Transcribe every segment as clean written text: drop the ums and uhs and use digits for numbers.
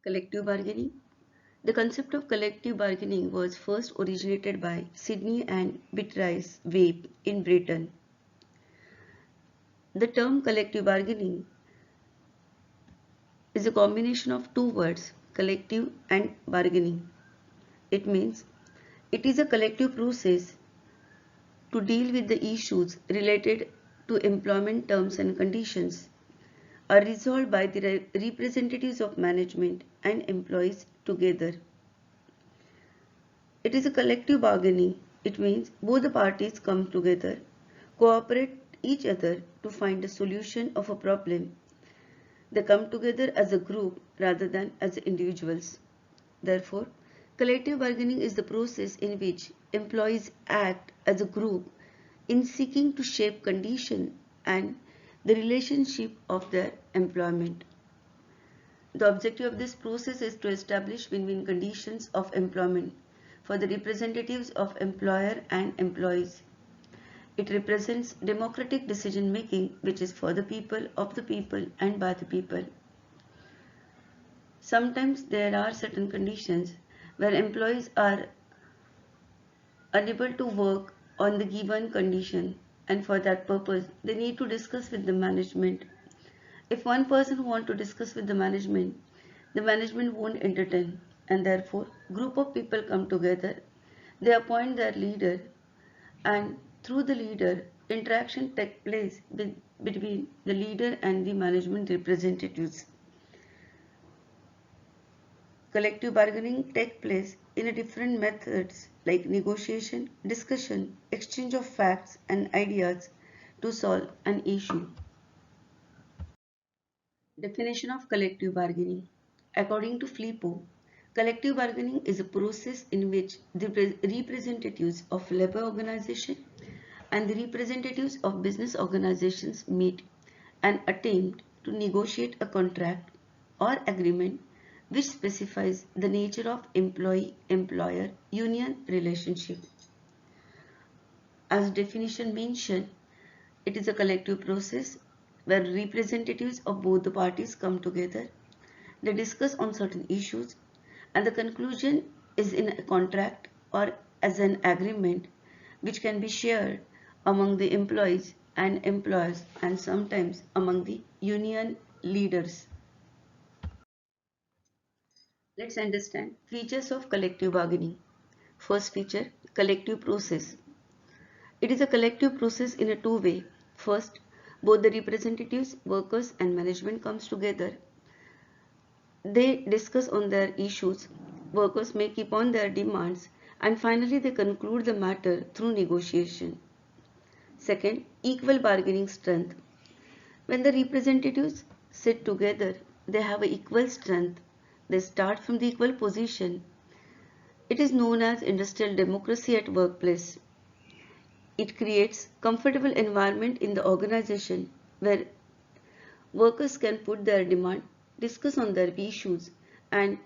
Collective bargaining. The concept of collective bargaining was first originated by Sidney and Beatrice Webb in Britain. The term collective bargaining is a combination of two words, collective and bargaining. It means it is a collective process to deal with the issues related to employment terms and conditions are resolved by the representatives of management and employees together. It is a collective bargaining. It means both the parties come together, cooperate each other to find a solution of a problem. They come together as a group rather than as individuals. Therefore, collective bargaining is the process in which employees act as a group in seeking to shape conditions and the relationship of their employment. The objective of this process is to establish win-win conditions of employment for the representatives of employer and employees. It represents democratic decision making which is for the people, of the people and by the people. Sometimes there are certain conditions where employees are unable to work on the given condition, and for that purpose they need to discuss with the management. If one person wants to discuss with the management won't entertain, and therefore group of people come together. They appoint their leader, and through the leader, interaction takes place between the leader and the management representatives. Collective bargaining takes place in a different methods like negotiation, discussion, exchange of facts and ideas to solve an issue. Definition of collective bargaining. According to Filippo, collective bargaining is a process in which the representatives of labor organization and the representatives of business organizations meet and attempt to negotiate a contract or agreement which specifies the nature of employee-employer union relationship. As definition mentioned, it is a collective process where representatives of both the parties come together. They discuss on certain issues and the conclusion is in a contract or as an agreement which can be shared among the employees and employers and sometimes among the union leaders. Let's understand features of collective bargaining. First feature, collective process. It is a collective process in a two-way. First, both the representatives, workers and management comes together. They discuss on their issues. Workers may keep on their demands and finally they conclude the matter through negotiation. Second, equal bargaining strength. When the representatives sit together, they have equal strength. They start from the equal position. It is known as industrial democracy at workplace. It creates comfortable environment in the organization where workers can put their demand, discuss on their issues and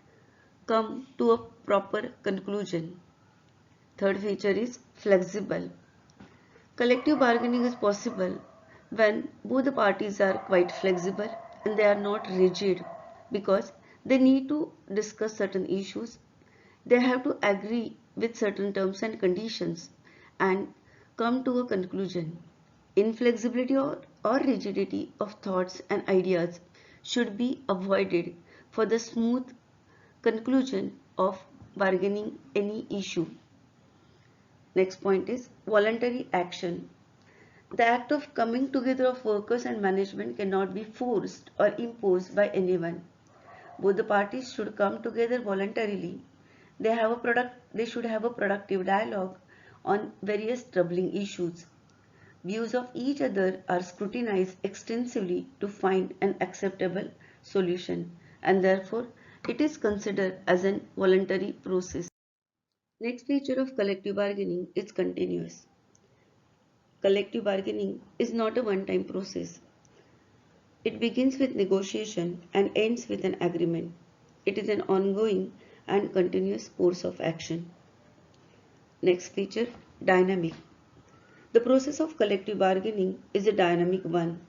come to a proper conclusion. Third feature is flexible. Collective bargaining is possible when both the parties are quite flexible and they are not rigid because they need to discuss certain issues. They have to agree with certain terms and conditions and come to a conclusion. Inflexibility or rigidity of thoughts and ideas should be avoided for the smooth conclusion of bargaining any issue. Next point is voluntary action. The act of coming together of workers and management cannot be forced or imposed by anyone. Both the parties should come together voluntarily. They should have a productive dialogue on various troubling issues. Views of each other are scrutinized extensively to find an acceptable solution and therefore it is considered as a voluntary process. Next feature of collective bargaining is continuous. Collective bargaining is not a one-time process. It begins with negotiation and ends with an agreement. It is an ongoing and continuous course of action. Next feature, dynamic. The process of collective bargaining is a dynamic one.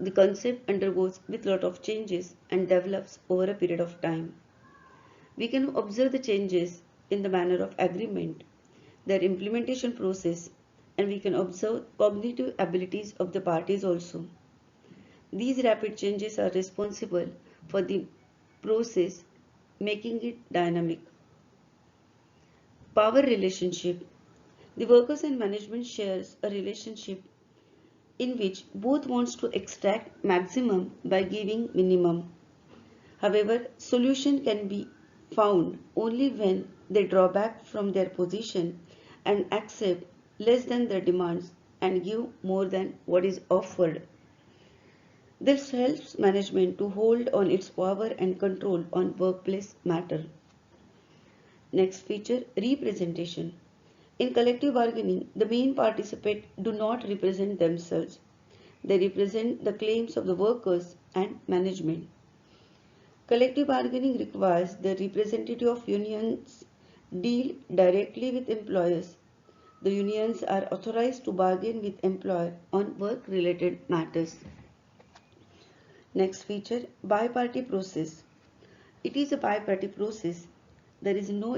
the concept undergoes with lot of changes and develops over a period of time. We can observe the changes in the manner of agreement, their implementation process, and we can observe cognitive abilities of the parties also. These rapid changes are responsible for the process, making it dynamic. Power relationship. The workers and management shares a relationship in which both wants to extract maximum by giving minimum. However, solution can be found only when they draw back from their position and accept less than their demands and give more than what is offered. This helps management to hold on its power and control on workplace matter. Next feature, representation. In collective bargaining, the main participants do not represent themselves. They represent the claims of the workers and management. Collective bargaining requires the representative of unions deal directly with employers. The unions are authorized to bargain with employer on work-related matters. Next feature, bi-party process. It is a bi-party process. There is no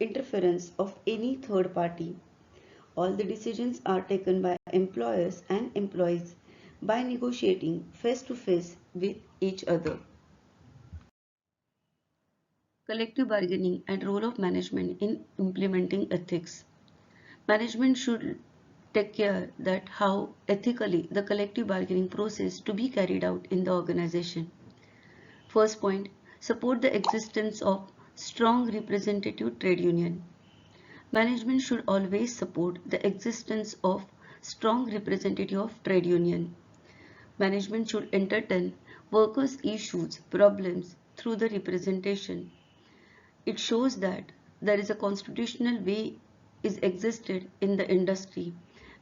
interference of any third party. All the decisions are taken by employers and employees by negotiating face to face with each other. Collective bargaining and role of management in implementing ethics. Management should take care that how ethically the collective bargaining process to be carried out in the organization. First point, support the existence of strong representative trade union. Management should always support the existence of strong representative of trade union. Management should entertain workers' issues, problems through the representation. It shows that there is a constitutional way is existed in the industry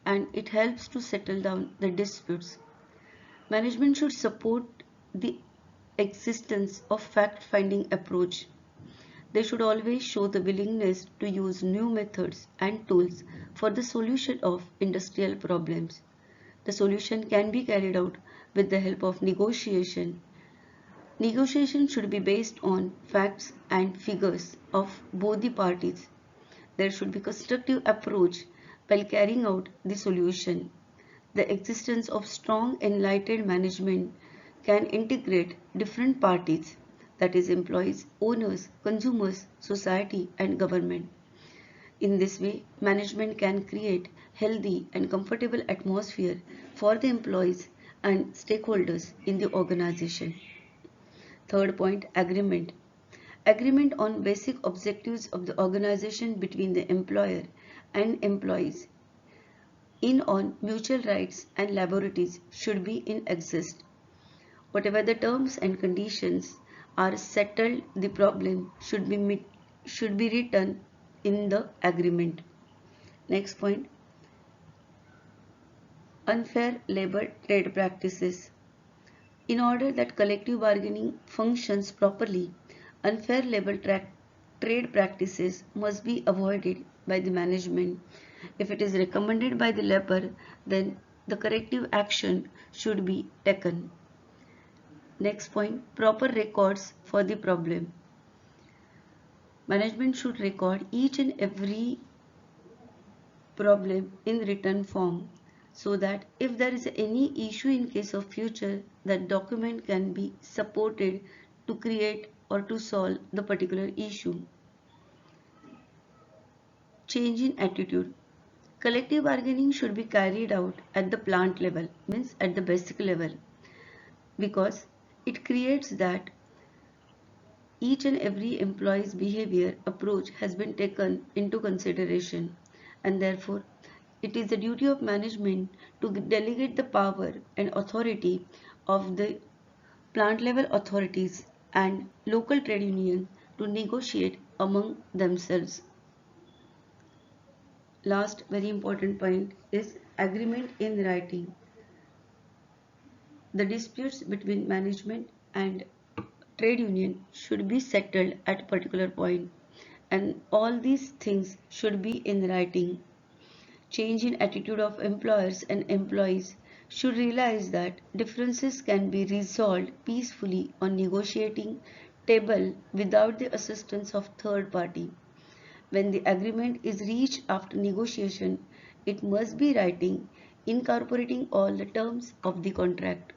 and it helps to settle down the disputes. Management should support the existence of fact-finding approach. They should always show the willingness to use new methods and tools for the solution of industrial problems. The solution can be carried out with the help of negotiation. Negotiation should be based on facts and figures of both the parties. There should be constructive approach while carrying out the solution. The existence of strong enlightened management can integrate different parties, that is employees, owners, consumers, society and government. In this way, management can create healthy and comfortable atmosphere for the employees and stakeholders in the organization. Third point, agreement. Agreement on basic objectives of the organization between the employer and employees in on mutual rights and liabilities should be in exist. Whatever the terms and conditions are settled, the problem should be written in the agreement. Next point, unfair labor trade practices. In order that collective bargaining functions properly, unfair labor trade practices must be avoided by the management. If it is recommended by the labor, then the corrective action should be taken. Next point, proper records for the problem. Management should record each and every problem in written form so that if there is any issue in case of future, that document can be supported to create or to solve the particular issue. Change in attitude. Collective bargaining should be carried out at the plant level, means at the basic level, because it creates that each and every employee's behavior approach has been taken into consideration, and therefore it is the duty of management to delegate the power and authority of the plant level authorities and local trade unions to negotiate among themselves. Last very important point is agreement in writing. The disputes between management and trade union should be settled at a particular point, and all these things should be in writing. Change in attitude of employers and employees should realize that differences can be resolved peacefully on negotiating table without the assistance of third party. When the agreement is reached after negotiation, it must be writing, incorporating all the terms of the contract.